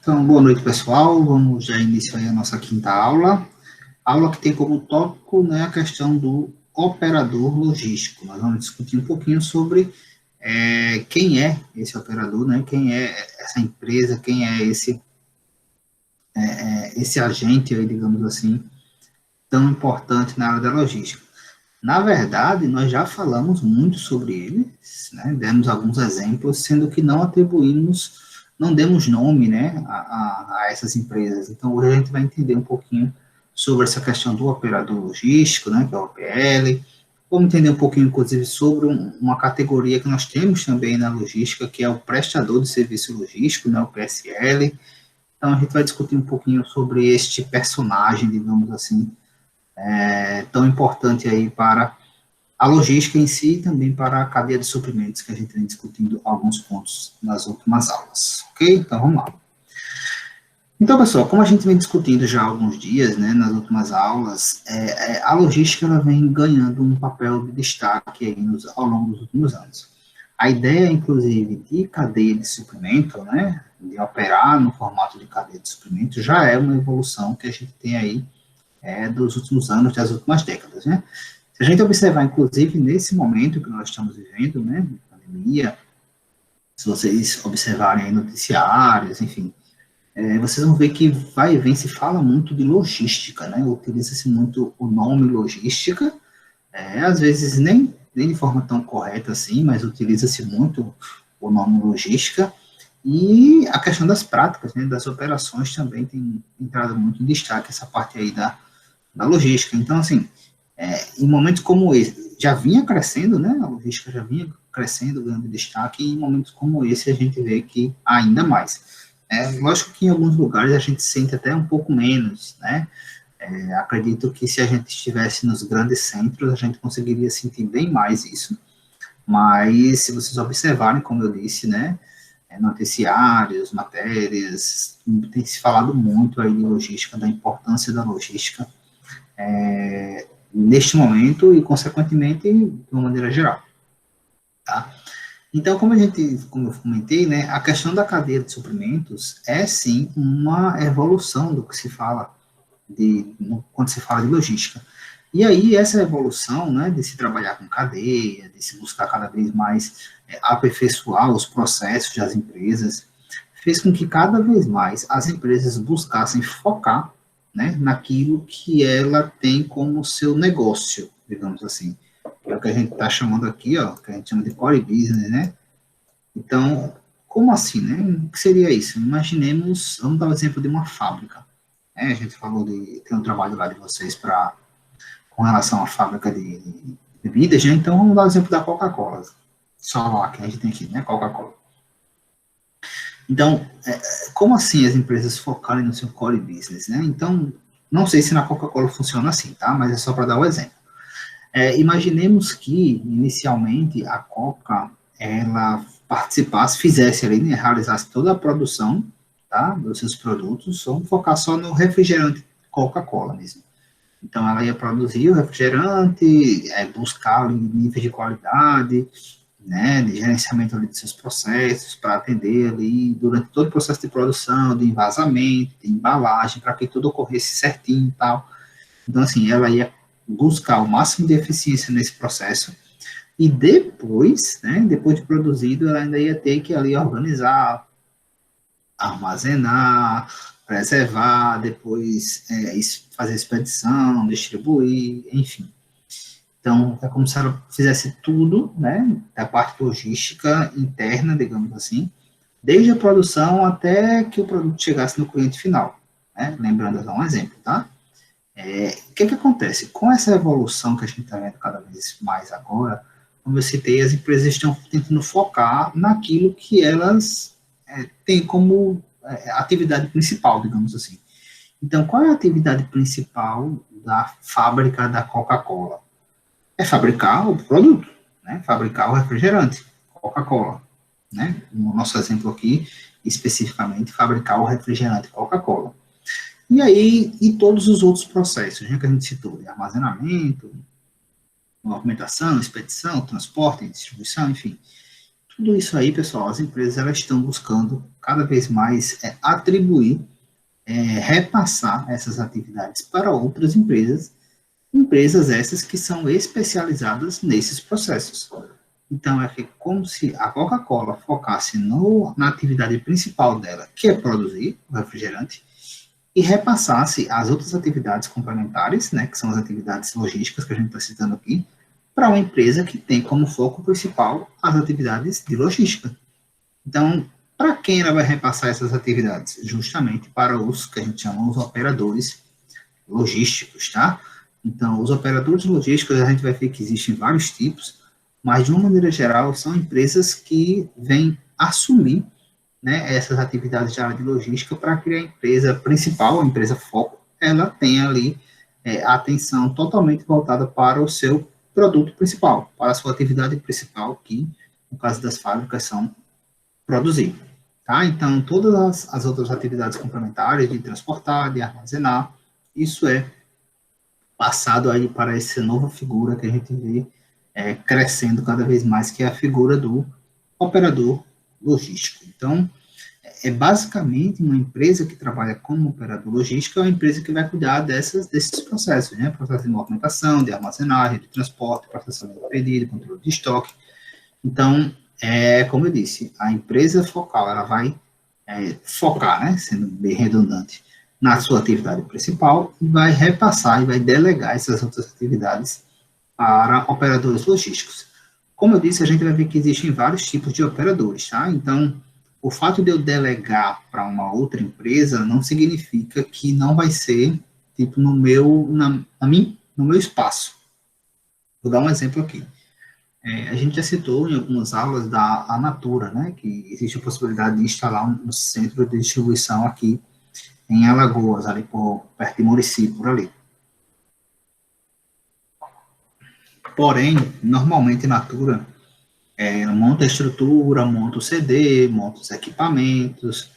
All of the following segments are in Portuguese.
Então, boa noite, pessoal. Vamos já iniciar a nossa quinta aula. Aula que tem como tópico, né, a questão do operador logístico. Nós vamos discutir um pouquinho sobre quem é esse operador, né, quem é essa empresa, quem é esse agente, aí, digamos assim, tão importante na área da logística. Na verdade, nós já falamos muito sobre ele, né, demos alguns exemplos, sendo que não demos nome, né, a essas empresas. Então, hoje a gente vai entender um pouquinho sobre essa questão do operador logístico, né, que é o OPL. Vamos entender um pouquinho, inclusive, sobre uma categoria que nós temos também na logística, que é o prestador de serviço logístico, né, o PSL. Então, a gente vai discutir um pouquinho sobre este personagem, digamos assim, tão importante aí para a logística em si e também para a cadeia de suprimentos, que a gente vem discutindo alguns pontos nas últimas aulas, ok? Então, vamos lá. Então, pessoal, como a gente vem discutindo já há alguns dias, né, nas últimas aulas, a logística ela vem ganhando um papel de destaque aí ao longo dos últimos anos. A ideia, inclusive, de cadeia de suprimento, né, de operar no formato de cadeia de suprimento, já é uma evolução que a gente tem aí dos últimos anos, das últimas décadas, né? Se a gente observar, inclusive, nesse momento que nós estamos vivendo, né, de pandemia, se vocês observarem aí noticiários, enfim, vocês vão ver que vai e vem, se fala muito de logística, né, utiliza-se muito o nome logística, às vezes nem de forma tão correta assim, mas utiliza-se muito o nome logística, e a questão das práticas, né, das operações também tem entrado muito em destaque, essa parte aí da logística. Então, assim, em momentos como esse, já vinha crescendo, né, a logística já vinha crescendo, ganhando destaque, e em momentos como esse a gente vê que ainda mais. Lógico que em alguns lugares a gente sente até um pouco menos, né, acredito que se a gente estivesse nos grandes centros, a gente conseguiria sentir bem mais isso, mas se vocês observarem, como eu disse, né, noticiários, matérias, tem se falado muito aí de logística, da importância da logística, neste momento e, consequentemente, de uma maneira geral. Tá? Então, como eu comentei, né, a questão da cadeia de suprimentos é, sim, uma evolução do que se fala quando se fala de logística. E aí, essa evolução, né, de se trabalhar com cadeia, de se buscar cada vez mais aperfeiçoar os processos das empresas, fez com que cada vez mais as empresas buscassem focar, né, naquilo que ela tem como seu negócio, digamos assim. É o que a gente está chamando aqui, ó, que a gente chama de core business, né? Então, como assim, né? O que seria isso? Imaginemos, vamos dar o exemplo de uma fábrica. A gente falou tem um trabalho lá de vocês com relação à fábrica de bebidas, né? Então, vamos dar o exemplo da Coca-Cola. Só lá que a gente tem aqui, né? Coca-Cola. Então, como assim as empresas focarem no seu core business, né? Então, não sei se na Coca-Cola funciona assim, tá? Mas é só para dar o exemplo. Imaginemos que, inicialmente, a Coca, ela fizesse ali, né, realizasse toda a produção, tá, dos seus produtos, vamos focar só no refrigerante Coca-Cola mesmo. Então, ela ia produzir o refrigerante, buscar ali níveis de qualidade, né, de gerenciamento ali de seus processos, para atender ali durante todo o processo de produção, de envasamento, de embalagem, para que tudo ocorresse certinho e tal. Então, assim, ela ia buscar o máximo de eficiência nesse processo, e depois, né, depois de produzido, ela ainda ia ter que ali organizar, armazenar, preservar, depois fazer expedição, distribuir, enfim. Então, é como se ela fizesse tudo, né, da parte logística interna, digamos assim, desde a produção até que o produto chegasse no cliente final, né, lembrando, é um exemplo, tá? O que acontece? Com essa evolução que a gente está vendo cada vez mais agora, como eu citei, as empresas estão tentando focar naquilo que elas têm como atividade principal, digamos assim. Então, qual é a atividade principal da fábrica da Coca-Cola? É fabricar o produto, né? Fabricar o refrigerante, Coca-Cola, né? No nosso exemplo aqui, especificamente, fabricar o refrigerante Coca-Cola. E aí, e todos os outros processos, né, que a gente citou, de armazenamento, movimentação, expedição, transporte, distribuição, enfim. Tudo isso aí, pessoal, as empresas elas estão buscando cada vez mais atribuir, repassar essas atividades para outras empresas, empresas essas que são especializadas nesses processos. Então, é como se a Coca-Cola focasse na atividade principal dela, que é produzir o refrigerante, e repassasse as outras atividades complementares, né, que são as atividades logísticas que a gente está citando aqui, para uma empresa que tem como foco principal as atividades de logística. Então, para quem ela vai repassar essas atividades? Justamente para os que a gente chama os operadores logísticos, tá? Então, os operadores logísticos, a gente vai ver que existem vários tipos, mas, de uma maneira geral, são empresas que vêm assumir, né, essas atividades de área de logística para que a empresa principal, a empresa foco, ela tenha ali a atenção totalmente voltada para o seu produto principal, para a sua atividade principal, que, no caso das fábricas, são produzir. Tá? Então, todas as outras atividades complementares de transportar, de armazenar, isso é passado aí para essa nova figura que a gente vê crescendo cada vez mais, que é a figura do operador logístico. Então, é basicamente uma empresa que trabalha como operador logístico, é uma empresa que vai cuidar desses processos, né? Processo de movimentação, de armazenagem, de transporte, processamento de pedido, controle de estoque. Então, como eu disse, a empresa focal, ela vai focar, né? Sendo bem redundante, na sua atividade principal e vai repassar e vai delegar essas outras atividades para operadores logísticos. Como eu disse, a gente vai ver que existem vários tipos de operadores, tá? Então, o fato de eu delegar para uma outra empresa não significa que não vai ser, tipo, no meu espaço. Vou dar um exemplo aqui. A gente já citou em algumas aulas da Natura, né, que existe a possibilidade de instalar um centro de distribuição aqui em Alagoas, ali perto de Murici, por ali. Porém, normalmente Natura monta a estrutura, monta o CD, monta os equipamentos,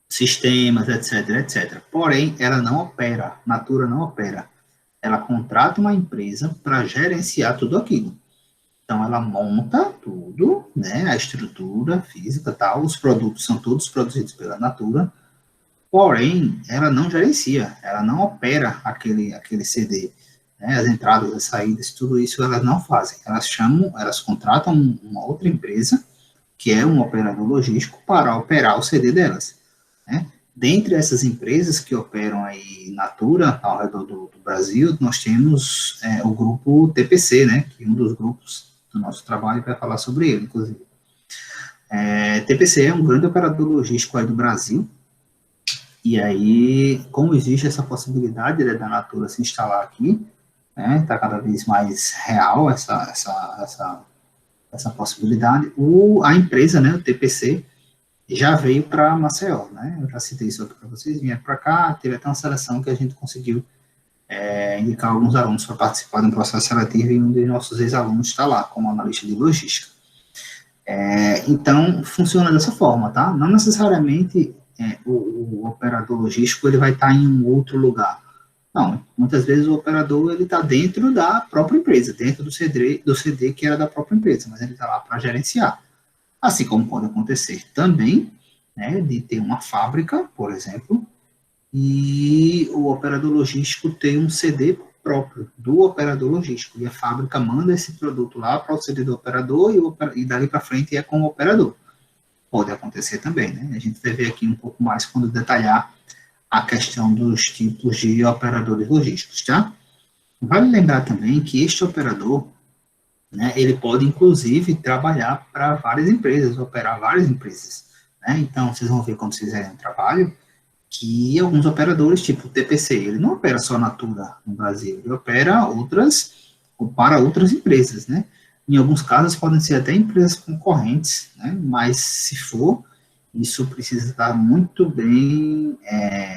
sistemas, etc, etc. Porém, ela não opera, Natura não opera. Ela contrata uma empresa para gerenciar tudo aquilo. Então, ela monta tudo, né, a estrutura física, tal, os produtos são todos produzidos pela Natura, porém, ela não gerencia, ela não opera aquele CD, né, as entradas, as saídas, tudo isso elas não fazem. Elas contratam uma outra empresa, que é um operador logístico, para operar o CD delas, né. Dentre essas empresas que operam aí Natura, ao redor do Brasil, nós temos o grupo TPC, né, que é um dos grupos do nosso trabalho vai falar sobre ele, inclusive. TPC é um grande operador logístico aí do Brasil, e aí, como existe essa possibilidade, né, da Natura se instalar aqui, né, está cada vez mais real essa possibilidade, a empresa, né, o TPC, já veio para Maceió, né, eu já citei isso aqui para vocês, vieram para cá, teve até uma seleção que a gente conseguiu indicar alguns alunos para participar de um processo seletivo, e um dos nossos ex-alunos está lá, como analista de logística. Então, funciona dessa forma, tá? Não necessariamente o operador logístico ele vai estar em um outro lugar. Não, muitas vezes o operador ele está dentro da própria empresa, dentro do CD que era da própria empresa, mas ele está lá para gerenciar. Assim como pode acontecer também, né, de ter uma fábrica, por exemplo, e o operador logístico tem um CD próprio do operador logístico, e a fábrica manda esse produto lá para o CD do operador, e dali para frente é com o operador. Pode acontecer também, né? A gente vai ver aqui um pouco mais quando detalhar a questão dos tipos de operadores logísticos, tá? Vale lembrar também que este operador, né, ele pode, inclusive, trabalhar para várias empresas, operar várias empresas, né? Então, vocês vão ver quando vocês fizerem um trabalho, que alguns operadores, tipo o TPC, ele não opera só Natura no Brasil, ele opera para outras empresas, né? Em alguns casos podem ser até empresas concorrentes, né? Mas se for, isso precisa estar muito bem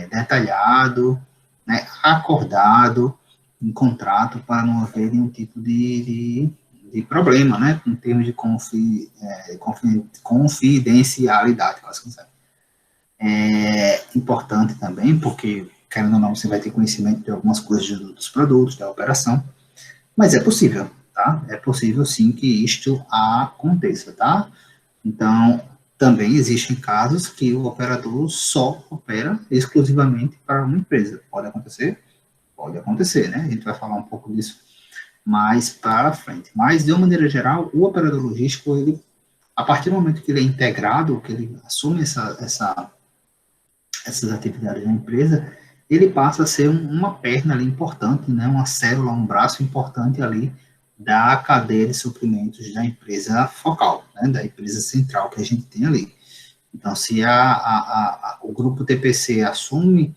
detalhado, né? Acordado em contrato para não haver nenhum tipo de problema, né? Em termos de confidencialidade, quase que importante também, porque, querendo ou não, você vai ter conhecimento de algumas coisas dos produtos, da operação, mas é possível, tá? tá? É possível, sim, que isto aconteça, tá? Então, também existem casos que o operador só opera exclusivamente para uma empresa. Pode acontecer? Pode acontecer, né? A gente vai falar um pouco disso mais para frente. Mas, de uma maneira geral, o operador logístico, ele, a partir do momento que ele é integrado, que ele assume essas atividades na empresa, ele passa a ser uma perna ali importante, né? Uma célula, um braço importante ali da cadeia de suprimentos da empresa focal, né? Da empresa central que a gente tem ali. Então, se o grupo TPC assume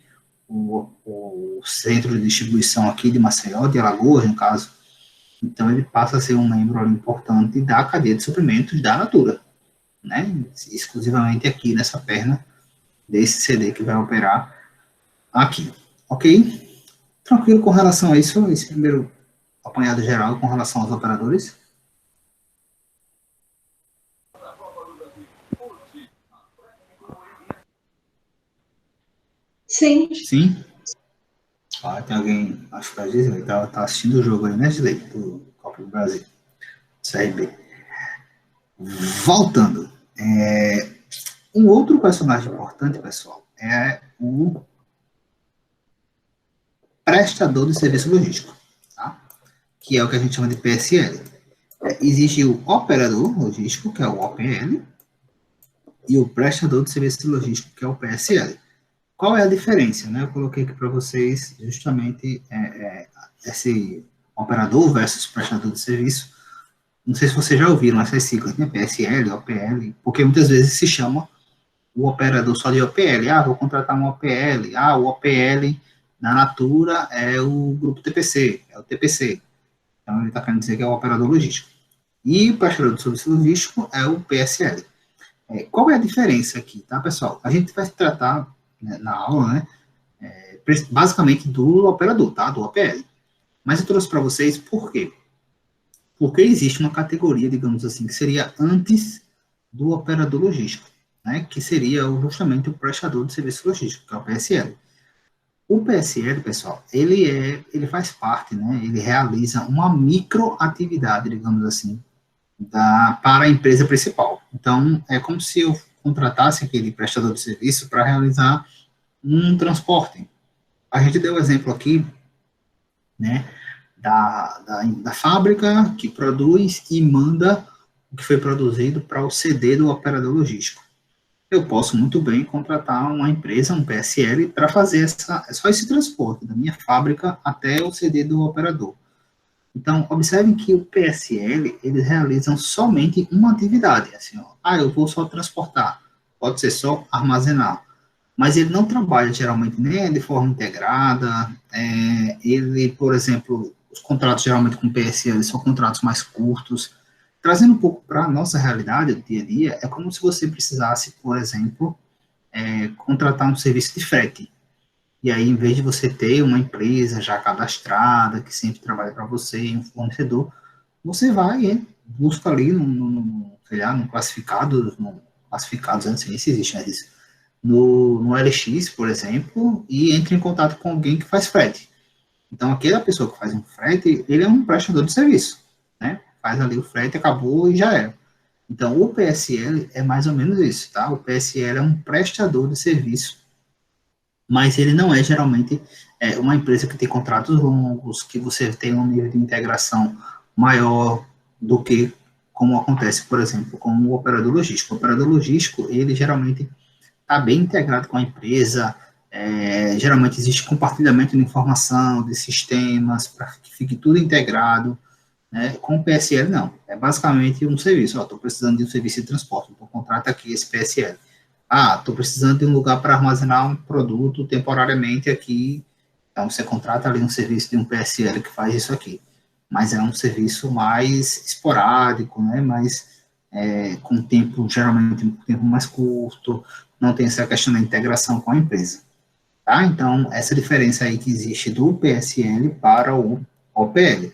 o centro de distribuição aqui de Maceió, de Alagoas, no caso, então ele passa a ser um membro importante da cadeia de suprimentos da Natura, né? Exclusivamente aqui nessa perna desse CD que vai operar aqui, ok? Tranquilo com relação a isso, esse primeiro apanhado geral com relação aos operadores? Sim. Sim? Ah, tem alguém, acho que a Gisele tá assistindo o jogo aí, né, Gisele, do Copa do Brasil, CRB. Voltando, um outro personagem importante, pessoal, é o prestador de serviço logístico, tá? Que é o que a gente chama de PSL. Existe o operador logístico, que é o OPL, e o prestador de serviço logístico, que é o PSL. Qual é a diferença? Né? Eu coloquei aqui para vocês justamente esse operador versus prestador de serviço. Não sei se vocês já ouviram essas siglas, né? PSL, OPL, porque muitas vezes se chama o operador só de OPL. Ah, vou contratar um OPL. Ah, o OPL na Natura é o grupo TPC, é o TPC. Então, ele está querendo dizer que é o operador logístico. E o prestador de serviço logístico é o PSL. Qual é a diferença aqui, tá, pessoal? A gente vai tratar, né, na aula, né, basicamente do operador, tá, do OPL. Mas eu trouxe para vocês por quê? Porque existe uma categoria, digamos assim, que seria antes do operador logístico, né, que seria justamente o prestador de serviço logístico, que é o PSL. O PSL, pessoal, ele faz parte, né, ele realiza uma microatividade, digamos assim, para a empresa principal. Então, é como se eu contratasse aquele prestador de serviço para realizar um transporte. A gente deu o exemplo aqui, né, da fábrica que produz e manda o que foi produzido para o CD do operador logístico. Eu posso muito bem contratar uma empresa, um PSL, para fazer só esse transporte da minha fábrica até o CD do operador. Então, observem que o PSL, eles realizam somente uma atividade, assim, ó, eu vou só transportar, pode ser só armazenar, mas ele não trabalha geralmente nem de forma integrada, ele, por exemplo, os contratos geralmente com PSL são contratos mais curtos, trazendo um pouco para a nossa realidade do dia a dia, é como se você precisasse, por exemplo, contratar um serviço de frete. E aí, em vez de você ter uma empresa já cadastrada, que sempre trabalha para você, um fornecedor, você vai e busca ali sei lá, classificados, não sei se existe, mas no LX, por exemplo, e entra em contato com alguém que faz frete. Então, aquela pessoa que faz um frete, ele é um prestador de serviço, né? Faz ali o frete, acabou e já era. Então, o PSL é mais ou menos isso, tá? O PSL é um prestador de serviço, mas ele não é geralmente uma empresa que tem contratos longos, que você tem um nível de integração maior do que como acontece, por exemplo, com o operador logístico. O operador logístico, ele geralmente está bem integrado com a empresa, geralmente existe compartilhamento de informação, de sistemas, para que fique tudo integrado, né? Com o PSL, não. É basicamente um serviço. Estou precisando de um serviço de transporte, então contrata aqui esse PSL. Estou precisando de um lugar para armazenar um produto temporariamente aqui. Então, você contrata ali um serviço de um PSL que faz isso aqui. Mas é um serviço mais esporádico, né? Com tempo, geralmente, um tempo mais curto, não tem essa questão da integração com a empresa. Tá? Então, essa diferença aí que existe do PSL para o OPL.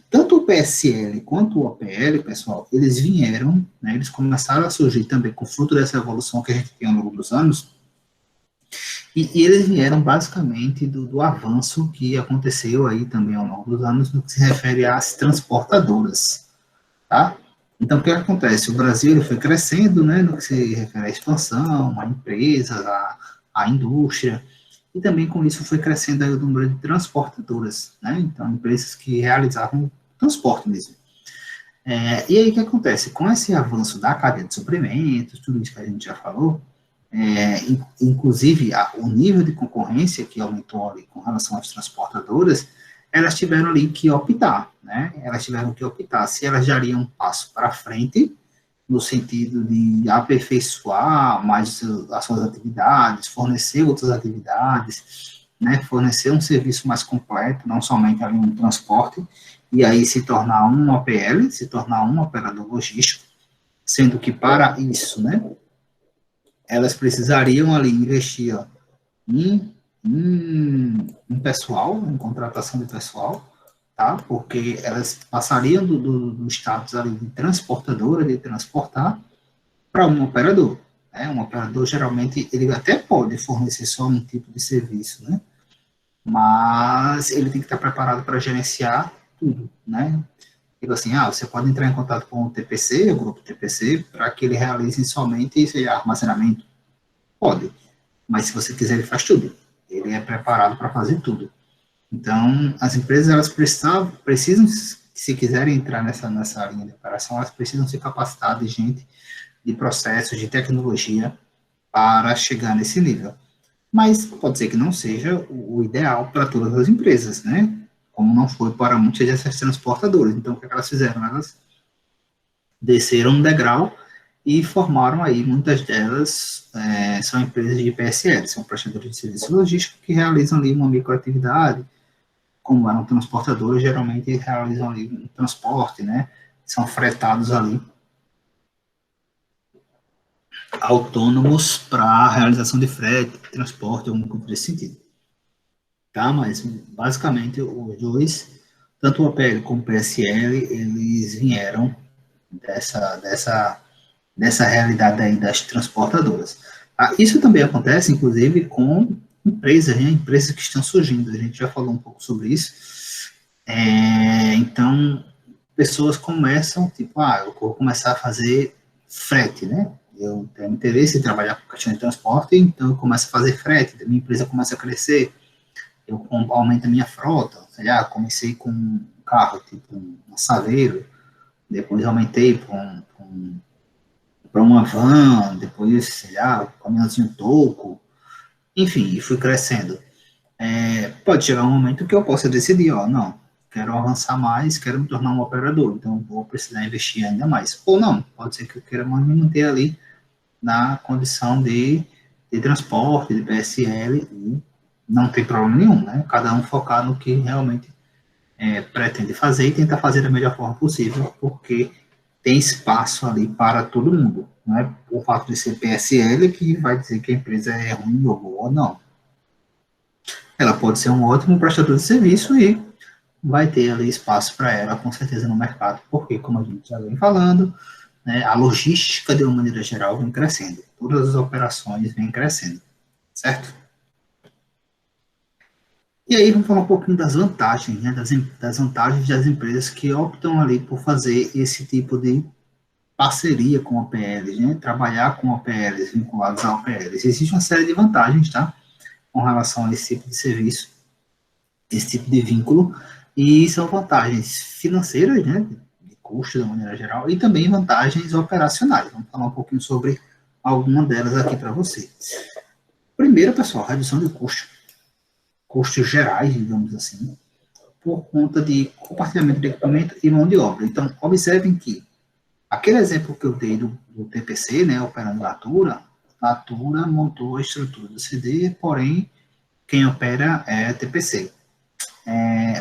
Tanto o PSL quanto o OPL, pessoal, eles vieram, né, eles começaram a surgir também com fruto dessa evolução que a gente tem ao longo dos anos, E eles vieram basicamente do avanço que aconteceu aí também ao longo dos anos no que se refere às transportadoras, tá? Então, o que acontece? O Brasil ele foi crescendo, né, no que se refere à expansão, a empresas, a indústria, e também com isso foi crescendo aí o número de transportadoras, né? Então, empresas que realizavam transporte mesmo. E aí o que acontece? Com esse avanço da cadeia de suprimentos, tudo isso que a gente já falou, inclusive o nível de concorrência que aumentou ali com relação às transportadoras, elas tiveram ali que optar, né? Elas tiveram que optar se elas dariam um passo para frente, no sentido de aperfeiçoar mais as suas atividades, fornecer outras atividades, né? Fornecer um serviço mais completo, não somente ali um transporte, e aí se tornar um OPL, se tornar um operador logístico, sendo que para isso, né, elas precisariam ali investir ó, em pessoal, em contratação de pessoal, tá? Porque elas passariam do status ali de transportadora, de transportar, para um operador. Né? Um operador, geralmente, ele até pode fornecer só um tipo de serviço, né? Mas ele tem que estar preparado para gerenciar tudo, né? Tipo assim, você pode entrar em contato com o TPC, o grupo TPC, para que ele realize somente esse armazenamento. Pode, mas se você quiser, ele faz tudo. Ele é preparado para fazer tudo. Então, as empresas, elas precisam, se quiserem entrar nessa linha de operação, elas precisam se capacitar de gente, de processos, de tecnologia, para chegar nesse nível. Mas pode ser que não seja o ideal para todas as empresas, né? Como não foi para muitas dessas transportadoras. Então, o que elas fizeram? Elas desceram um degrau e formaram aí, muitas delas são empresas de PSL, são prestadores de serviço logístico que realizam ali uma microatividade, como eram transportadores, geralmente realizam ali um transporte, né? São fretados ali, autônomos para a realização de frete, transporte, alguma coisa desse sentido. Tá? Mas, basicamente, os dois, tanto o APL como o PSL, eles vieram dessa realidade aí das transportadoras. Isso também acontece, inclusive, com empresas, né? Empresas que estão surgindo, a gente já falou um pouco sobre isso. Então, pessoas começam, tipo, eu vou começar a fazer frete, né? Eu tenho interesse em trabalhar com questão de transporte, então eu começo a fazer frete, a minha empresa começa a crescer, eu aumento a minha frota, sei lá, comecei com um carro, tipo um Saveiro, depois aumentei para uma van, depois, sei lá, um caminhãozinho toco, enfim, e fui crescendo. Pode chegar um momento que eu possa decidir, não, quero avançar mais, quero me tornar um operador, então vou precisar investir ainda mais. Ou não, pode ser que eu queira me manter ali na condição de transporte, de PSL, e não tem problema nenhum, né? Cada um focar no que realmente pretende fazer e tentar fazer da melhor forma possível, porque tem espaço ali para todo mundo. Não é o fato de ser PSL que vai dizer que a empresa é ruim ou boa, não. Ela pode ser um ótimo prestador de serviço e vai ter ali espaço para ela, com certeza, no mercado, porque, como a gente já vem falando, né, a logística, de uma maneira geral, vem crescendo. Todas as operações vêm crescendo, certo? E aí vamos falar um pouquinho das vantagens, né, das vantagens das empresas que optam ali por fazer esse tipo de parceria com OPLs, né, trabalhar com OPLs, vinculados a OPLs. Existe uma série de vantagens, tá, com relação a esse tipo de serviço, esse tipo de vínculo, e são vantagens financeiras, né, de custo, de maneira geral, e também vantagens operacionais. Vamos falar um pouquinho sobre alguma delas aqui para você. Primeiro, pessoal, redução de custo, custos gerais, digamos assim, por conta de compartilhamento de equipamento e mão de obra. Então, observem que aquele exemplo que eu dei do TPC, né, operando a Natura montou a estrutura do CD, porém, quem opera é a TPC.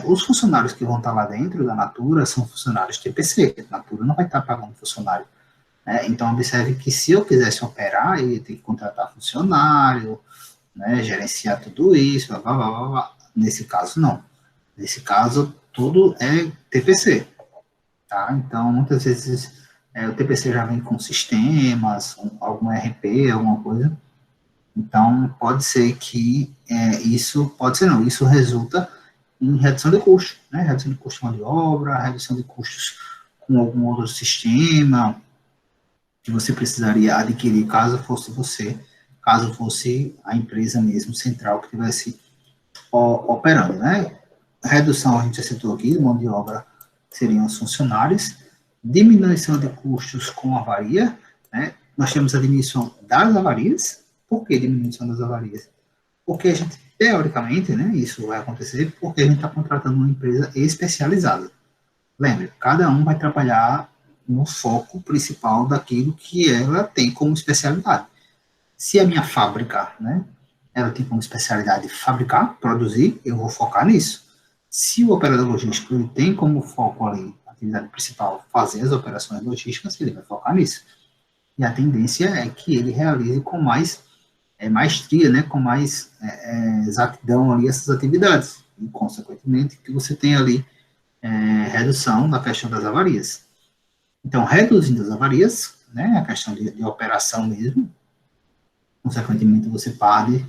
Os funcionários que vão estar lá dentro da Natura são funcionários TPC, a Natura não vai estar pagando funcionário. Então, observe que se eu quisesse operar, eu ia ter que contratar funcionário, né, gerenciar tudo isso, blá, blá, blá, blá. Nesse caso, não. Nesse caso, tudo é TPC. Tá? Então, muitas vezes, o TPC já vem com sistemas, algum RP, alguma coisa, Então, pode ser que isso resulta em redução de custo, né? Redução de custo de mão de obra, redução de custos com algum outro sistema que você precisaria adquirir caso fosse a empresa mesmo central que estivesse operando, né? Redução, a gente já citou aqui, de mão de obra seriam os funcionários, diminuição de custos com avaria, né? Nós temos a diminuição das avarias. Por que diminuição das avarias? Porque a gente, teoricamente, né, isso vai acontecer porque a gente está contratando uma empresa especializada. Lembre, cada um vai trabalhar no foco principal daquilo que ela tem como especialidade. Se a minha fábrica, né, ela tem como especialidade fabricar, produzir, eu vou focar nisso. Se o operador logístico ele tem como foco ali, a atividade principal, fazer as operações logísticas, ele vai focar nisso. E a tendência é que ele realize com mais maestria, né, com mais exatidão ali essas atividades. E, consequentemente, que você tem ali redução na questão das avarias. Então, reduzindo as avarias, né, a questão de operação mesmo, consequentemente, você pode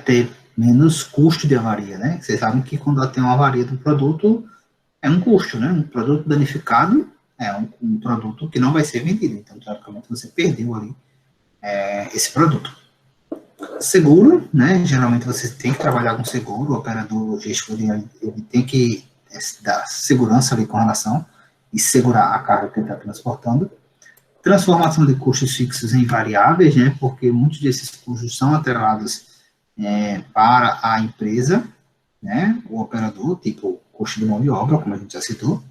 ter menos custo de avaria, né? Vocês sabem que quando tem uma avaria do produto, é um custo, né? Um produto danificado é um produto que não vai ser vendido. Então, teoricamente, você perdeu ali esse produto. Seguro, né? Geralmente você tem que trabalhar com seguro, o operador logístico ele tem que dar segurança ali com relação e segurar a carga que ele está transportando. Transformação de custos fixos em variáveis, né? Porque muitos desses custos são atrelados para a empresa, né? O operador, tipo custo de mão de obra, como a gente já citou.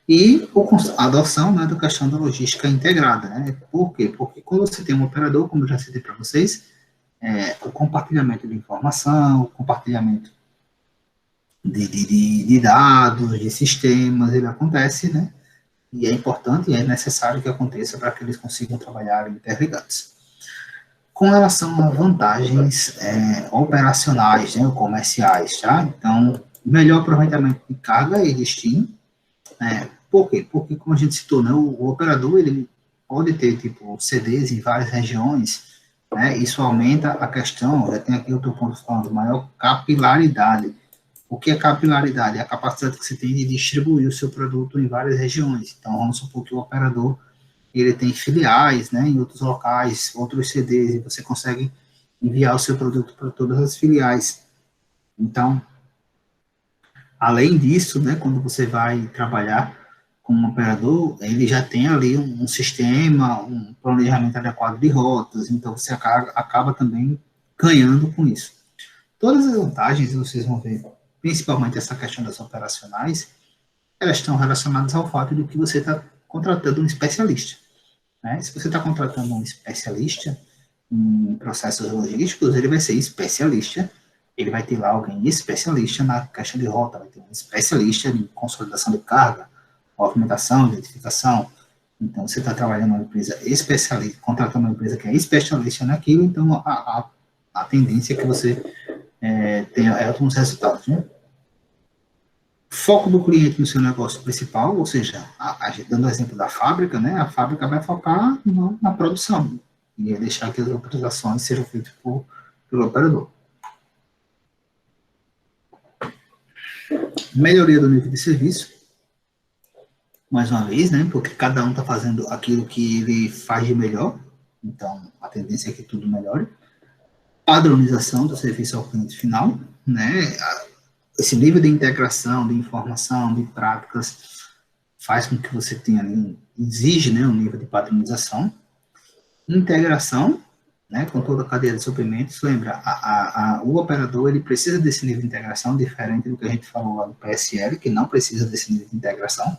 E a adoção, né, da questão da logística integrada, né? Por quê? Porque quando você tem um operador, como eu já citei para vocês, o compartilhamento de informação, o compartilhamento de dados, de sistemas, ele acontece, né? E é importante e é necessário que aconteça para que eles consigam trabalhar interligados. Com relação a vantagens operacionais, né, ou comerciais, tá? Então, melhor aproveitamento de carga e destino. Por quê? Porque, como a gente citou, né, o operador ele pode ter tipo CDs em várias regiões, né? Isso aumenta a questão. Já tem aqui outro ponto falando, maior capilaridade. O que é capilaridade? É a capacidade que você tem de distribuir o seu produto em várias regiões. Então, vamos supor que o operador ele tem filiais, né, em outros locais, outros CDs, e você consegue enviar o seu produto para todas as filiais. Então, além disso, né, quando você vai trabalhar com um operador, ele já tem ali um sistema, um planejamento adequado de rotas, então você acaba também ganhando com isso. Todas as vantagens, vocês vão ver, principalmente essa questão das operacionais, elas estão relacionadas ao fato de que você está contratando um especialista. Né? Se você está contratando um especialista em processos logísticos, ele vai ser especialista, ele vai ter lá alguém especialista na questão de rota, vai ter um especialista em consolidação de carga, movimentação, identificação. Então, você está trabalhando uma empresa especialista, contratando uma empresa que é especialista naquilo, então a tendência é que você tenha ótimos resultados. Né? Foco do cliente no seu negócio principal, ou seja, dando o exemplo da fábrica, né, a fábrica vai focar na produção e deixar que as outras ações sejam feitas pelo operador. Melhoria do nível de serviço, mais uma vez, né, porque cada um está fazendo aquilo que ele faz de melhor, então a tendência é que tudo melhore. Padronização do serviço ao cliente final, né, esse nível de integração, de informação, de práticas, faz com que você tenha, exige, né, um nível de padronização. Integração, né, com toda a cadeia de suprimentos. Lembra, o operador ele precisa desse nível de integração, diferente do que a gente falou lá do PSL, que não precisa desse nível de integração.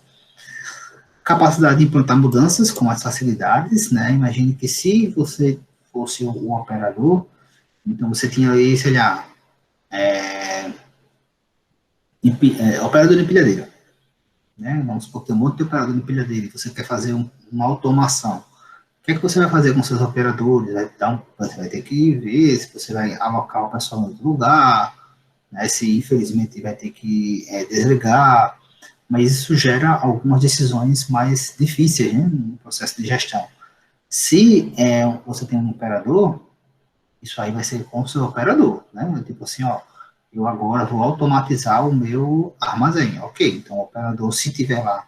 Capacidade de implantar mudanças com mais facilidades, né? Imagine que se você fosse o operador, então você tinha aí, sei lá, operador de empilhadeira, né? Vamos supor que tem um monte de operador de empilhadeira e você quer fazer uma automação. O que é que você vai fazer com seus operadores? Você vai ter que ver se você vai alocar o pessoal em outro lugar, né? Se infelizmente vai ter que desligar, mas isso gera algumas decisões mais difíceis, né, no processo de gestão. Se você tem um operador, Isso aí vai ser com o seu operador, né? Tipo assim, ó, eu agora vou automatizar o meu armazém. Ok, então o operador, se tiver lá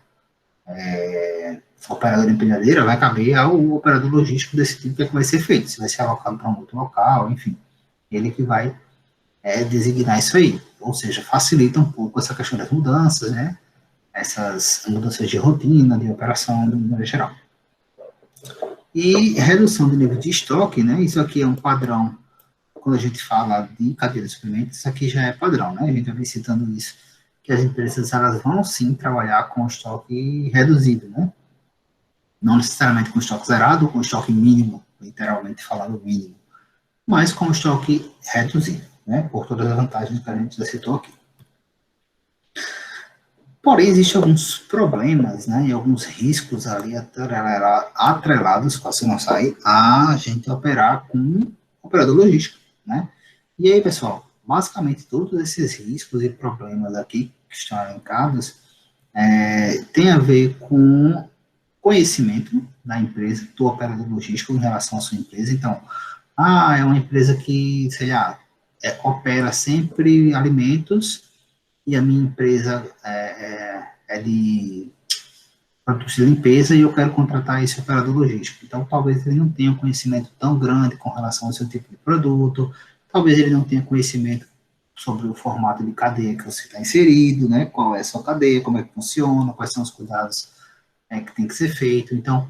operador de empilhadeira, vai caber ao operador logístico decidir o que, é que vai ser feito, se vai ser alocado para um outro local, enfim. Ele que vai designar isso aí. Ou seja, facilita um pouco essa questão das mudanças, né? Essas mudanças de rotina, de operação, de maneira geral. E redução do nível de estoque, né? Isso aqui é um padrão. Quando a gente fala de cadeia de suprimentos, isso aqui já é padrão, né? A gente já vem citando isso, que as empresas elas vão sim trabalhar com estoque reduzido, né? Não necessariamente com estoque zerado, com estoque mínimo, literalmente falando mínimo, mas com estoque reduzido, né? Por todas as vantagens que a gente já citou aqui. Porém, existem alguns problemas, né, e alguns riscos ali atrelados, quase não sai, a gente operar com operador logístico, né? E aí, pessoal, basicamente todos esses riscos e problemas aqui que estão elencados tem a ver com conhecimento da empresa, do operador logístico em relação à sua empresa. Então, é uma empresa que, sei lá, opera sempre alimentos e a minha empresa é de produtos de limpeza e eu quero contratar esse operador logístico. Então, talvez ele não tenha um conhecimento tão grande com relação ao seu tipo de produto, talvez ele não tenha conhecimento sobre o formato de cadeia que você está inserido, né? Qual é a sua cadeia, como é que funciona, quais são os cuidados que tem que ser feito. Então,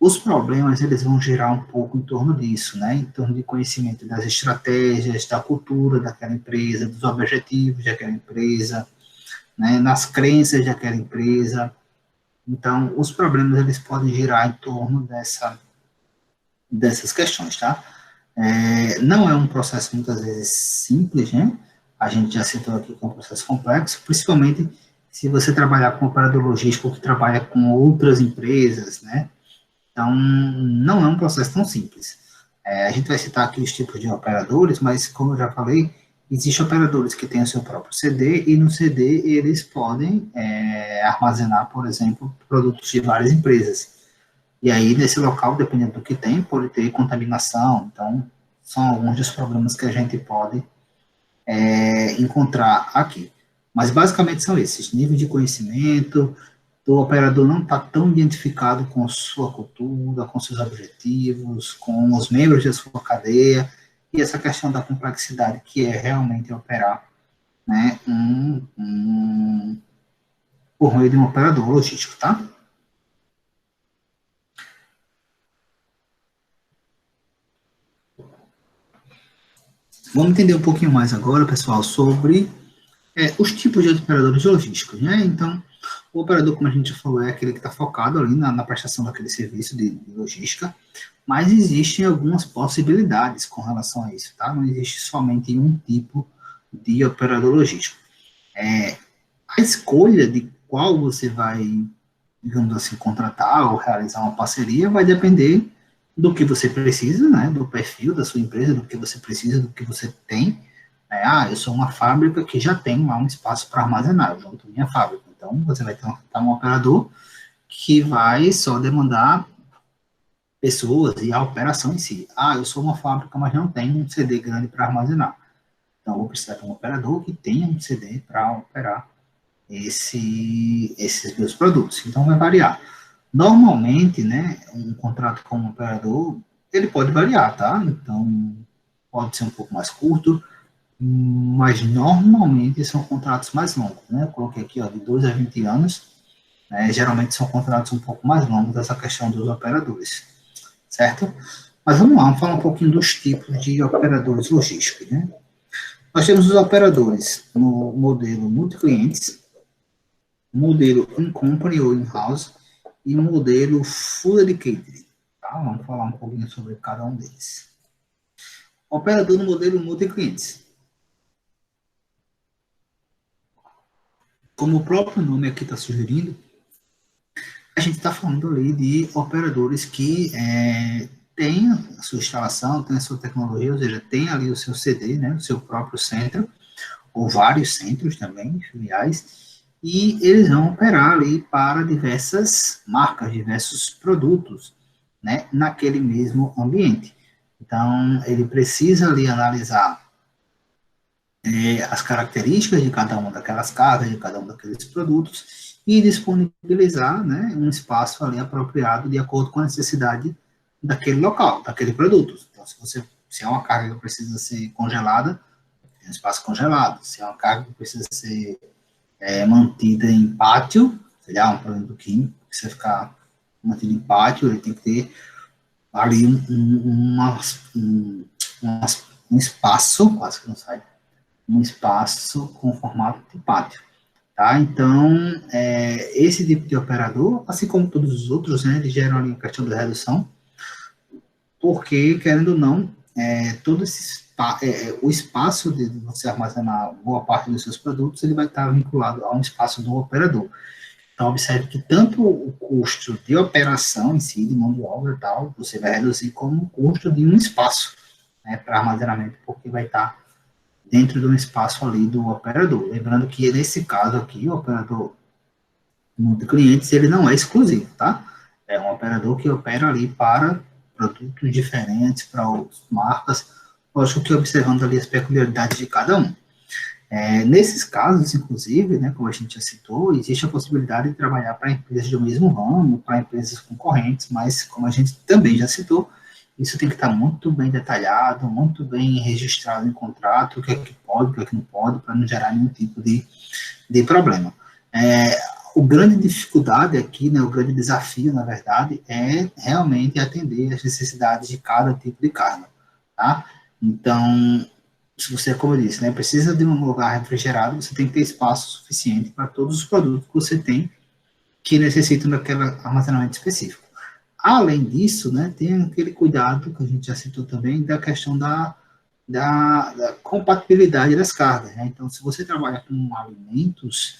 os problemas, eles vão girar um pouco em torno disso, né? Em torno de conhecimento das estratégias, da cultura daquela empresa, dos objetivos daquela empresa, né? Nas crenças daquela empresa. Então, os problemas, eles podem girar em torno dessas questões, tá? Não é um processo, muitas vezes, simples, né? A gente já citou aqui que é um processo complexo, principalmente se você trabalhar com operador logístico que trabalha com outras empresas, né? Então, não é um processo tão simples. A gente vai citar aqui os tipos de operadores, mas, como eu já falei, existem operadores que têm o seu próprio CD, e no CD eles podem armazenar, por exemplo, produtos de várias empresas. E aí, nesse local, dependendo do que tem, pode ter contaminação. Então, são alguns dos problemas que a gente pode encontrar aqui. Mas, basicamente, são esses: nível de conhecimento, o operador não está tão identificado com sua cultura, com seus objetivos, com os membros da sua cadeia, e essa questão da complexidade que é realmente operar, né, por meio de um operador logístico, tá? Vamos entender um pouquinho mais agora, pessoal, sobre os tipos de operadores logísticos, né? Então, o operador, como a gente já falou, é aquele que está focado ali na prestação daquele serviço de logística, mas existem algumas possibilidades com relação a isso, tá? Não existe somente um tipo de operador logístico. A escolha de qual você vai, digamos assim, contratar ou realizar uma parceria vai depender do que você precisa, né? Do perfil da sua empresa, do que você precisa, do que você tem. Eu sou uma fábrica que já tem lá um espaço para armazenar, junto à minha fábrica. Então, você vai ter um operador que vai só demandar pessoas e a operação em si. Eu sou uma fábrica, mas não tenho um CD grande para armazenar. Então, eu vou precisar de um operador que tenha um CD para operar esses meus produtos. Então, vai variar. Normalmente, né, um contrato com um operador, ele pode variar, tá? Então, pode ser um pouco mais curto, mas normalmente são contratos mais longos, né? Eu coloquei aqui, ó, de 2 a 20 anos, né? Geralmente são contratos um pouco mais longos dessa questão dos operadores, certo? Mas vamos lá, vamos falar um pouquinho dos tipos de operadores logísticos, né? Nós temos os operadores no modelo multi-clientes, modelo in-company ou in-house e modelo full dedicated, tá? Vamos falar um pouquinho sobre cada um deles. Operador no modelo multi-clientes. Como o próprio nome aqui está sugerindo, a gente está falando ali de operadores que têm a sua instalação, têm a sua tecnologia, ou seja, tem ali o seu CD, né, o seu próprio centro, ou vários centros também, filiais, e eles vão operar ali para diversas marcas, diversos produtos, né, naquele mesmo ambiente. Então, ele precisa ali analisar as características de cada uma daquelas cargas, de cada um daqueles produtos, e disponibilizar, né, um espaço ali apropriado de acordo com a necessidade daquele local, daquele produto. Então, se é uma carga que precisa ser congelada, tem um espaço congelado. Se é uma carga que precisa ser mantida em pátio, sei lá, um produto químico, que precisa ficar mantido em pátio, ele tem que ter ali um espaço, quase que não sai, um espaço com formato de pátio. Tá? Então, esse tipo de operador, assim como todos os outros, né, eles geram ali a questão da redução, porque, querendo ou não, todo o espaço de você armazenar boa parte dos seus produtos, ele vai estar vinculado a um espaço do operador. Então, observe que tanto o custo de operação em si, de mão de obra e tal, você vai reduzir como o custo de um espaço, né, para armazenamento, porque vai estar dentro de um espaço ali do operador. Lembrando que nesse caso aqui, o operador multi-clientes, ele não é exclusivo, tá? É um operador que opera ali para produtos diferentes, para outras marcas, lógico que observando ali as peculiaridades de cada um. Nesses casos, inclusive, né, como a gente já citou, existe a possibilidade de trabalhar para empresas do mesmo ramo, para empresas concorrentes, mas como a gente também já citou, isso tem que estar muito bem detalhado, muito bem registrado em contrato, o que é que pode, o que é que não pode, para não gerar nenhum tipo de problema. O grande dificuldade aqui, né, o grande desafio, na verdade, é realmente atender as necessidades de cada tipo de carga, tá? Então, se você, como eu disse, né, precisa de um lugar refrigerado, você tem que ter espaço suficiente para todos os produtos que você tem que necessitam daquele armazenamento específico. Além disso, né, tem aquele cuidado que a gente já citou também da questão da compatibilidade das cargas. Né? Então, se você trabalha com alimentos,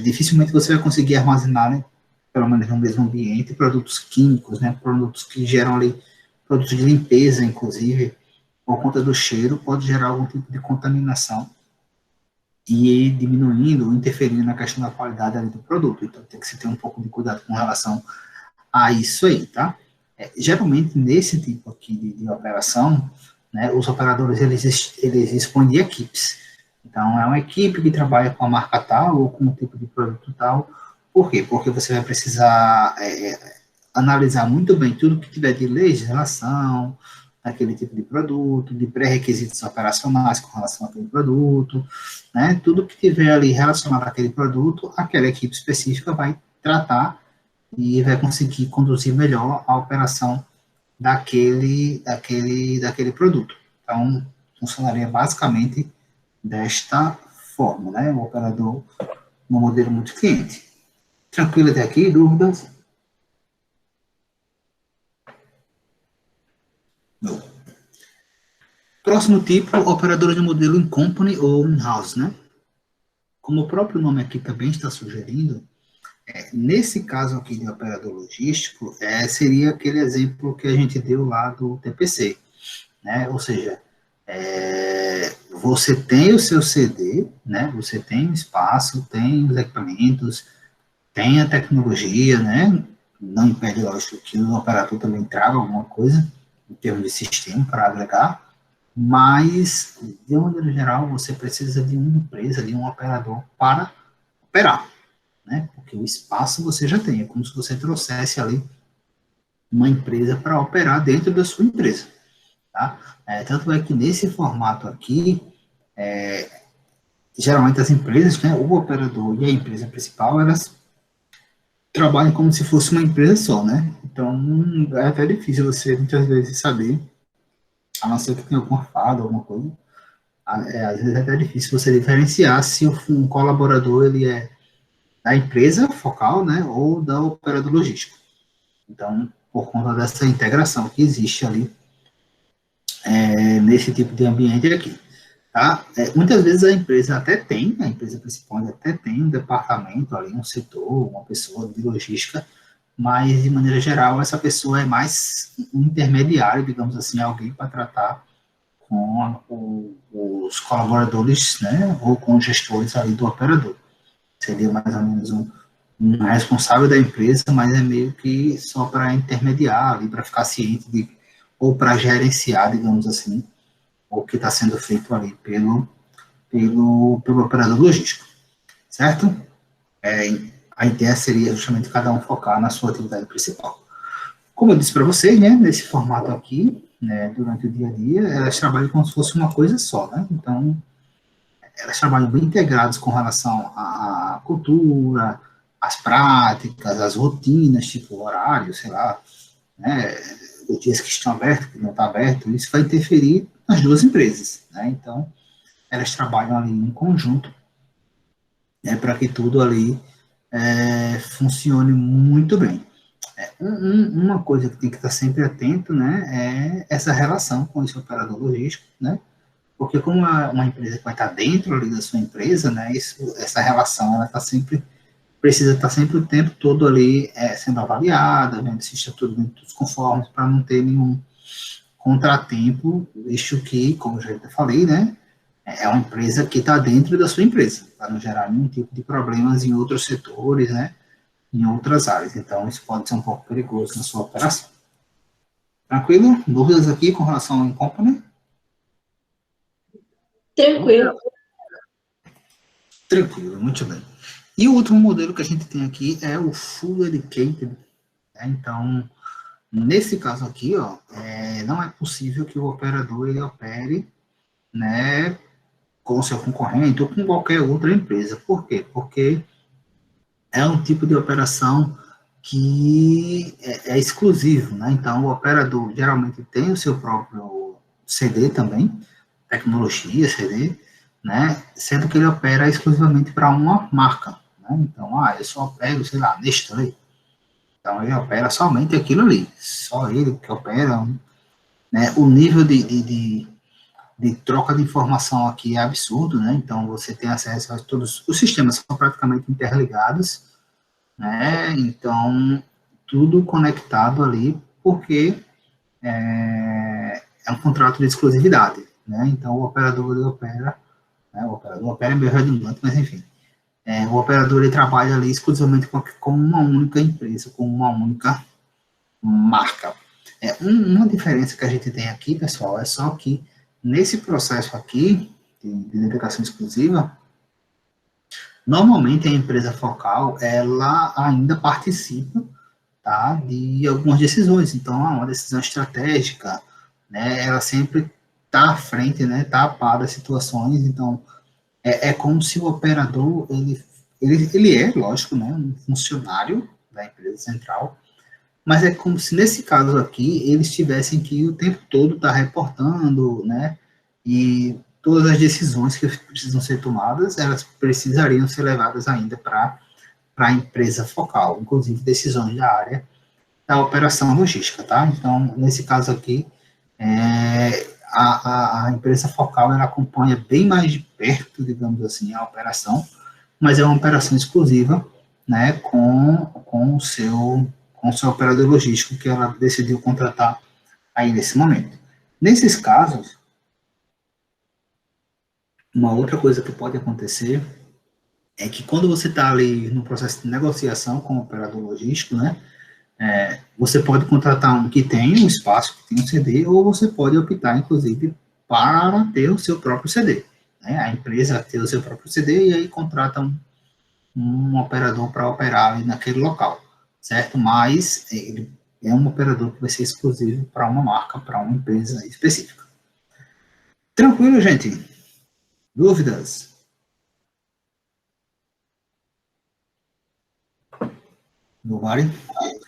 dificilmente você vai conseguir armazenar, né, pelo menos no mesmo ambiente, produtos químicos, né, produtos que geram ali, produtos de limpeza, inclusive, por conta do cheiro, pode gerar algum tipo de contaminação e ir diminuindo ou interferindo na questão da qualidade ali do produto. Então, tem que se ter um pouco de cuidado com relação a isso aí, tá? Geralmente, nesse tipo aqui de operação, né, os operadores, eles dispõem de equipes. Então, é uma equipe que trabalha com a marca tal ou com o tipo de produto tal. Por quê? Porque você vai precisar analisar muito bem tudo que tiver de legislação, daquele tipo de produto, de pré-requisitos operacionais com relação àquele produto, né? Tudo que tiver ali relacionado àquele produto, aquela equipe específica vai tratar e vai conseguir conduzir melhor a operação daquele produto. Então, funcionaria basicamente desta forma, né? O operador no modelo multi-cliente. Tranquilo até aqui? Dúvidas? Não. Próximo tipo, operador de modelo in company ou in-house, né? Como o próprio nome aqui também está sugerindo, nesse caso aqui de operador logístico, seria aquele exemplo que a gente deu lá do TPC, né? Ou seja, você tem o seu CD, né? Você tem o espaço, tem os equipamentos, tem a tecnologia, né? Não impede, lógico, que o operador também traga alguma coisa em termos de sistema para agregar, mas, de uma maneira geral, você precisa de uma empresa, de um operador para operar, né? Porque o espaço você já tem, é como se você trouxesse ali uma empresa para operar dentro da sua empresa, tá? Tanto é que nesse formato aqui, geralmente as empresas, né, o operador e a empresa principal, elas trabalham como se fosse uma empresa só, né? Então, é até difícil você, muitas vezes, saber, a não ser que tenha alguma falha, alguma coisa, às vezes é até difícil você diferenciar se um colaborador, ele é da empresa focal, né, ou da operador logístico. Então, por conta dessa integração que existe ali nesse tipo de ambiente aqui. Tá? Muitas vezes a empresa principal até tem um departamento ali, um setor, uma pessoa de logística, mas de maneira geral essa pessoa é mais um intermediário, digamos assim, alguém para tratar os colaboradores, né, ou com os gestores ali do operador. Seria mais ou menos um responsável da empresa, mas é meio que só para intermediar ali, para ficar ciente de ou para gerenciar, digamos assim, o que está sendo feito ali pelo operador logístico, certo? A ideia seria justamente cada um focar na sua atividade principal. Como eu disse para vocês, né, nesse formato aqui, né, durante o dia a dia, elas trabalham como se fosse uma coisa só, né? Então, elas trabalham bem integradas com relação à cultura, às práticas, às rotinas, tipo horário, sei lá, né, os dias que estão abertos, que não está aberto, isso vai interferir nas duas empresas, né? Então, elas trabalham ali em conjunto, né, para que tudo ali funcione muito bem. Uma coisa que tem que estar sempre atento, né, é essa relação com esse operador logístico, né, porque como é uma empresa que vai estar dentro ali da sua empresa, né, essa relação, ela precisa estar sempre o tempo todo ali sendo avaliada, vendo se está tudo dentro dos conformes, para não ter nenhum contratempo, visto que, como eu já falei, né, é uma empresa que está dentro da sua empresa, para não gerar nenhum tipo de problemas em outros setores, né, em outras áreas. Então, isso pode ser um pouco perigoso na sua operação. Tranquilo? Dúvidas aqui com relação ao Incompany? Tranquilo. Tranquilo, muito bem. E o último modelo que a gente tem aqui é o Full Dedicated. Né? Então, nesse caso aqui, ó, não é possível que o operador ele opere, né, com o seu concorrente ou com qualquer outra empresa. Por quê? Porque é um tipo de operação que é exclusivo, né? Então, o operador geralmente tem o seu próprio CD também, tecnologia CD, né? Sendo que ele opera exclusivamente para uma marca, né? Então, eu só opero, sei lá, Nestlé. Então, ele opera somente aquilo ali, só ele que opera, né? O nível de troca de informação aqui é absurdo, né? Então, você tem acesso a todos, os sistemas são praticamente interligados, né? Então, tudo conectado ali, porque é um contrato de exclusividade, né? Então, o operador ele opera, né? O operador opera é meio redundante, mas enfim, o operador ele trabalha ali exclusivamente com uma única empresa, com uma única marca. Uma diferença que a gente tem aqui, pessoal, é só que nesse processo aqui de identificação exclusiva, normalmente a empresa focal ela ainda participa, tá, de algumas decisões. Então, uma decisão estratégica, né, ela sempre está à frente, né, está a par das situações. Então, é como se o operador, ele é, lógico, né, um funcionário da empresa central, mas é como se, nesse caso aqui, eles tivessem que o tempo todo estar reportando, né, e todas as decisões que precisam ser tomadas, elas precisariam ser levadas ainda para a empresa focal, inclusive decisões da área da operação logística, tá? Então, nesse caso aqui, a empresa focal, ela acompanha bem mais de perto, digamos assim, a operação, mas é uma operação exclusiva, né, com o seu operador logístico que ela decidiu contratar aí nesse momento. Nesses casos, uma outra coisa que pode acontecer é que quando você está ali no processo de negociação com o operador logístico, né, você pode contratar um que tem um espaço, que tem um CD, ou você pode optar, inclusive, para ter o seu próprio CD. Né? A empresa ter o seu próprio CD e aí contrata um operador para operar ali naquele local, certo? Mas ele é um operador que vai ser exclusivo para uma marca, para uma empresa específica. Tranquilo, gente? Dúvidas? Não vale?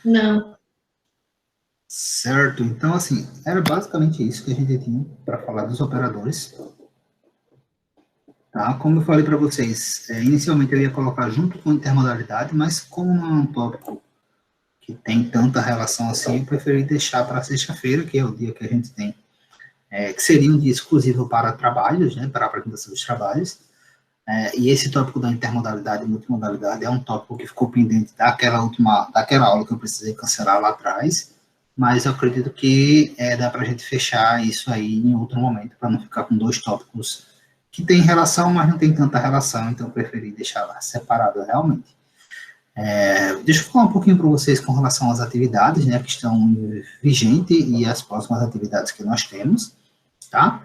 Não. Certo, então assim, era basicamente isso que a gente tinha para falar dos operadores. Tá? Como eu falei para vocês, inicialmente eu ia colocar junto com intermodalidade, mas como não é um tópico que tem tanta relação assim, eu preferi deixar para sexta-feira, que é o dia que a gente tem, que seria um dia exclusivo para trabalhos, né, para a apresentação dos trabalhos, e esse tópico da intermodalidade e multimodalidade é um tópico que ficou pendente daquela aula que eu precisei cancelar lá atrás, mas eu acredito que dá para a gente fechar isso aí em outro momento, para não ficar com dois tópicos que têm relação, mas não tem tanta relação, então eu preferi deixar lá separado realmente. Deixa eu falar um pouquinho para vocês com relação às atividades, né, que estão vigentes e as próximas atividades que nós temos, tá?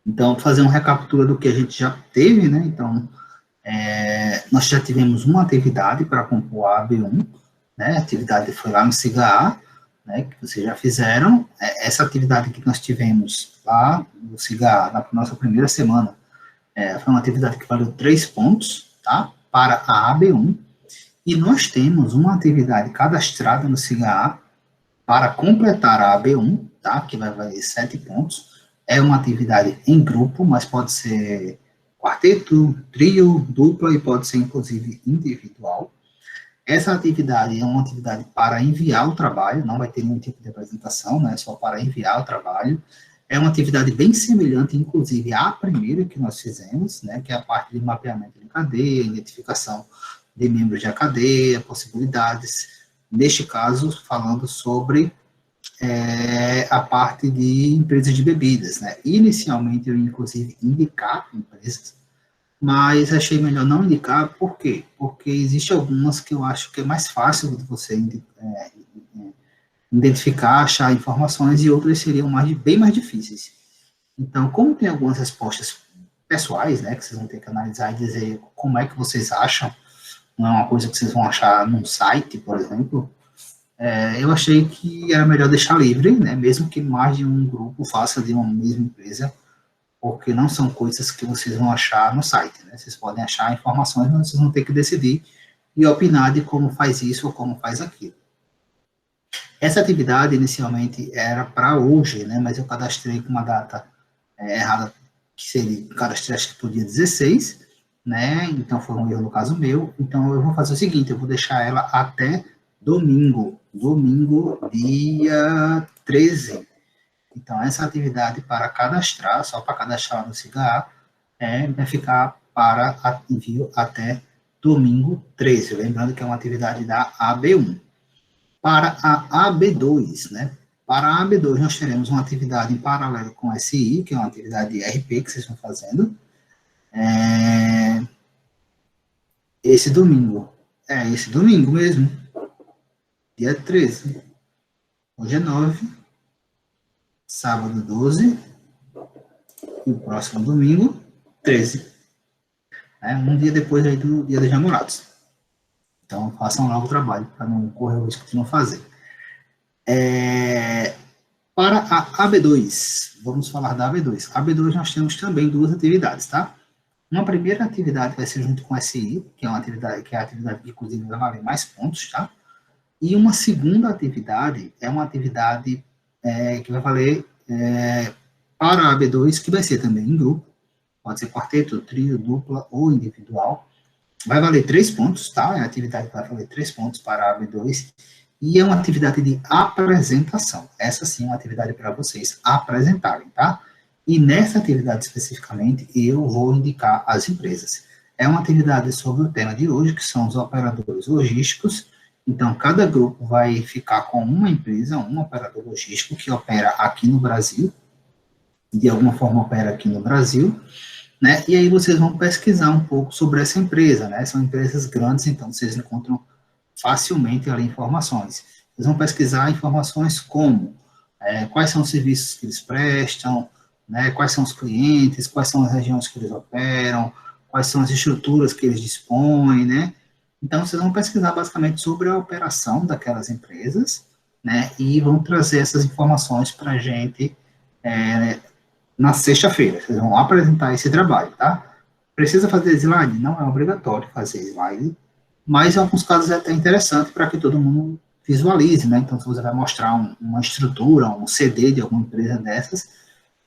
Então, fazer um recapitula do que a gente já teve, né? Então, nós já tivemos uma atividade para compor a AB1, né? A atividade foi lá no SIGA-A, né, que vocês já fizeram. Essa atividade que nós tivemos lá no SIGA-A, na nossa primeira semana, foi uma atividade que valeu 3 pontos, tá? Para a AB1. E nós temos uma atividade cadastrada no SIGA-A para completar a AB1, tá? Que vai valer 7 pontos. É uma atividade em grupo, mas pode ser quarteto, trio, dupla e pode ser, inclusive, individual. Essa atividade é uma atividade para enviar o trabalho, não vai ter nenhum tipo de apresentação, né? Só para enviar o trabalho. É uma atividade bem semelhante, inclusive, à primeira que nós fizemos, né? Que é a parte de mapeamento de cadeia, identificação de membros de cadeia, possibilidades. Neste caso, falando sobre a parte de empresas de bebidas, né? Inicialmente, eu, inclusive, indicar empresas, mas achei melhor não indicar, por quê? Porque existem algumas que eu acho que é mais fácil de você identificar, achar informações, e outras seriam bem mais difíceis. Então, como tem algumas respostas pessoais, né, que vocês vão ter que analisar e dizer como é que vocês acham, não é uma coisa que vocês vão achar num site, por exemplo, eu achei que era melhor deixar livre, né, mesmo que mais de um grupo faça de uma mesma empresa, porque não são coisas que vocês vão achar no site, né, vocês podem achar informações, mas vocês vão ter que decidir e opinar de como faz isso ou como faz aquilo. Essa atividade, inicialmente, era para hoje, né, mas eu cadastrei com uma data errada, que seria, cadastrei acho que para o dia 16, né, então foi um erro no caso meu, então eu vou fazer o seguinte, eu vou deixar ela até domingo, dia 13. Então, essa atividade para cadastrar, só para cadastrar no SIGA-A, vai ficar para envio até domingo 13, lembrando que é uma atividade da AB1. Para a AB2, né? Para a AB2, nós teremos uma atividade em paralelo com a SI, que é uma atividade de RP que vocês estão fazendo. Esse domingo. Esse domingo mesmo. Dia 13. Hoje é 9. Sábado 12. E o próximo domingo, 13. Um dia depois aí do Dia dos Namorados. Então, façam logo o trabalho, para não correr o risco de não fazer. Para a AB2, vamos falar da AB2. A AB2 nós temos também 2 atividades, tá? Uma primeira atividade vai ser junto com a SI, que é a atividade que, inclusive, vai valer mais pontos, tá? E uma segunda atividade é uma atividade que vai valer para a AB2, que vai ser também em grupo, pode ser quarteto, trio, dupla ou individual. Vai valer 3 pontos, tá? É a atividade que vai valer 3 pontos para a AB2. E é uma atividade de apresentação. Essa sim é uma atividade para vocês apresentarem, tá? E nessa atividade especificamente, eu vou indicar as empresas. É uma atividade sobre o tema de hoje, que são os operadores logísticos. Então, cada grupo vai ficar com uma empresa, um operador logístico que opera aqui no Brasil, de alguma forma opera aqui no Brasil, né? E aí vocês vão pesquisar um pouco sobre essa empresa, né? São empresas grandes, então vocês encontram facilmente ali informações. Vocês vão pesquisar informações como quais são os serviços que eles prestam, né? Quais são os clientes, quais são as regiões que eles operam, quais são as estruturas que eles dispõem, né? Então, vocês vão pesquisar basicamente sobre a operação daquelas empresas, né? E vão trazer essas informações para a gente na sexta-feira. Vocês vão apresentar esse trabalho, tá? Precisa fazer slide? Não é obrigatório fazer slide, mas em alguns casos é até interessante para que todo mundo visualize, né? Então, se você vai mostrar uma estrutura, um CD de alguma empresa dessas,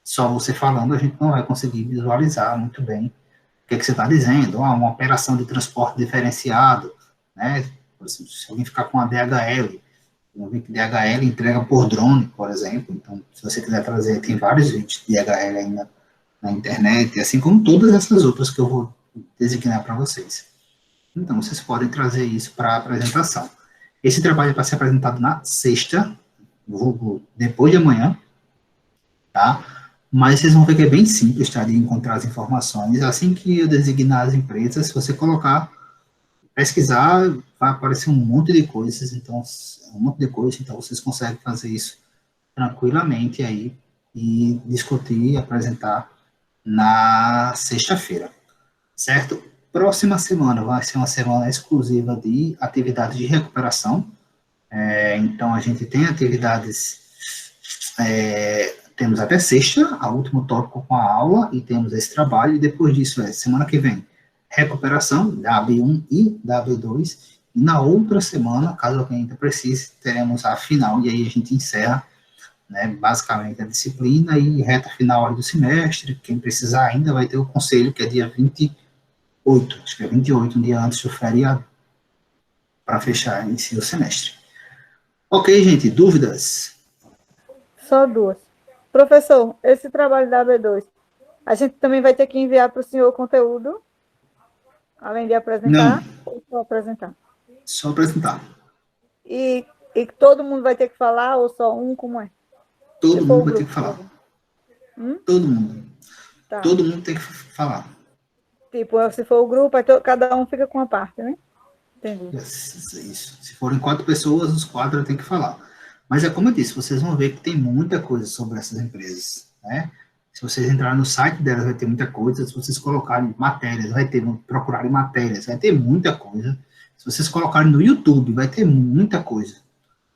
só você falando, a gente não vai conseguir visualizar muito bem o que você está dizendo. Uma operação de transporte diferenciado, né? Por exemplo, se alguém ficar com a DHL, vamos ver que DHL entrega por drone, por exemplo. Então, se você quiser trazer, tem vários vídeos de DHL aí na internet, assim como todas essas outras que eu vou designar para vocês. Então, vocês podem trazer isso para a apresentação. Esse trabalho vai ser apresentado na sexta, depois de amanhã, tá? Mas vocês vão ver que é bem simples, tá? De encontrar as informações. Assim que eu designar as empresas, se você colocar, pesquisar, vai aparecer um monte de coisas, então, vocês conseguem fazer isso tranquilamente aí e discutir e apresentar na sexta-feira, certo? Próxima semana vai ser uma semana exclusiva de atividades de recuperação, então a gente tem atividades, temos até sexta, a último tópico com a aula, e temos esse trabalho, e depois disso semana que vem, recuperação, W1 e W2, e na outra semana, caso alguém ainda precise, teremos a final, e aí a gente encerra, né, basicamente a disciplina e reta final do semestre. Quem precisar ainda vai ter o conselho, que é dia 28, acho que é 28, um dia antes do feriado, para fechar em si o semestre. Ok, gente, dúvidas? Só duas. Professor, esse trabalho da AB2, a gente também vai ter que enviar para o senhor o conteúdo, além de apresentar? Não. Ou só apresentar? Só apresentar. E todo mundo vai ter que falar, ou só um, como é? Todo mundo vai ter que falar. Todo mundo. Tá. Todo mundo tem que falar. Tipo, se for o grupo, cada um fica com uma parte, né? Entendi. Isso. Se forem 4 pessoas, os 4 têm que falar. Mas é como eu disse, vocês vão ver que tem muita coisa sobre essas empresas, né? Se vocês entrarem no site delas, vai ter muita coisa. Se vocês colocarem matérias, procurarem matérias, vai ter muita coisa. Se vocês colocarem no YouTube, vai ter muita coisa,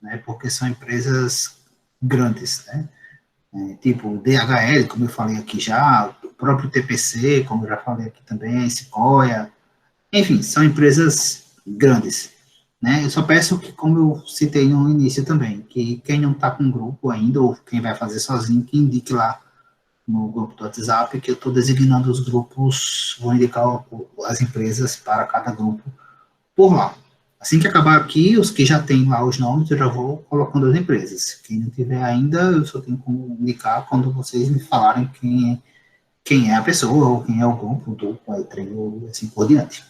né? Porque são empresas grandes, né? Tipo o DHL, como eu falei aqui já, o próprio TPC, como eu já falei aqui também, Sequoia, enfim, são empresas grandes, né? Eu só peço que, como eu citei no início também, que quem não está com grupo ainda, ou quem vai fazer sozinho, que indique lá no grupo do WhatsApp, que eu estou designando os grupos, vou indicar as empresas para cada grupo por lá. Assim que acabar aqui, os que já têm lá os nomes, eu já vou colocando as empresas. Quem não tiver ainda, eu só tenho que comunicar quando vocês me falarem quem é a pessoa, ou quem é o grupo, aí treino, assim por diante.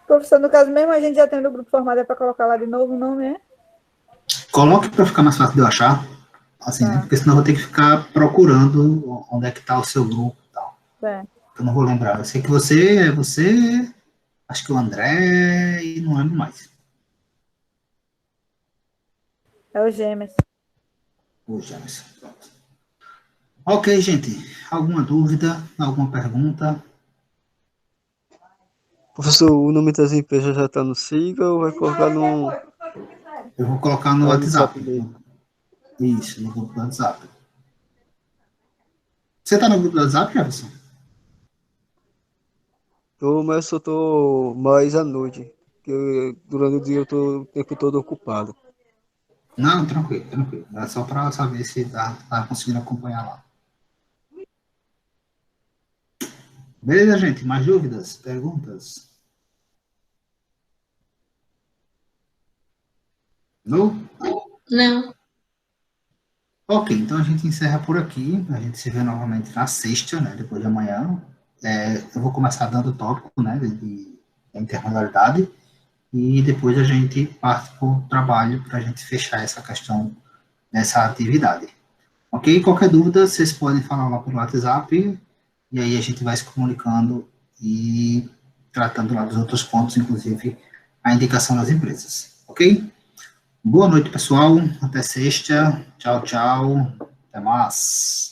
Professor, no caso mesmo, a gente já tendo o grupo formado, é para colocar lá de novo o nome, né? Coloque para ficar mais fácil de eu achar, assim, né? Porque senão eu vou ter que ficar procurando onde é que está o seu grupo e tal. Eu não vou lembrar. Eu sei que você, acho que o André, e não lembro mais. É o Gêmeos. O James, pronto. Ok, gente. Alguma dúvida? Alguma pergunta? Professor, o nome das empresas já está no SIGA ou vai colocar no... Eu vou colocar no WhatsApp. mesmo? Isso, no grupo do WhatsApp. Você está no grupo do WhatsApp, Jefferson? Tô, mas eu só tô mais à noite, porque durante o dia eu tô o tempo todo ocupado. Não, tranquilo. É só para saber se tá conseguindo acompanhar lá. Beleza, gente? Mais dúvidas? Perguntas? Não? Não. Ok, então a gente encerra por aqui. A gente se vê novamente na sexta, né? Depois de amanhã. Eu vou começar dando o tópico, né? De intermodalidade. E depois a gente parte para o trabalho para a gente fechar essa questão dessa atividade. Ok? Qualquer dúvida, vocês podem falar lá pelo WhatsApp. E aí a gente vai se comunicando e tratando lá dos outros pontos, inclusive a indicação das empresas. Ok? Boa noite, pessoal. Até sexta. Tchau. Até mais.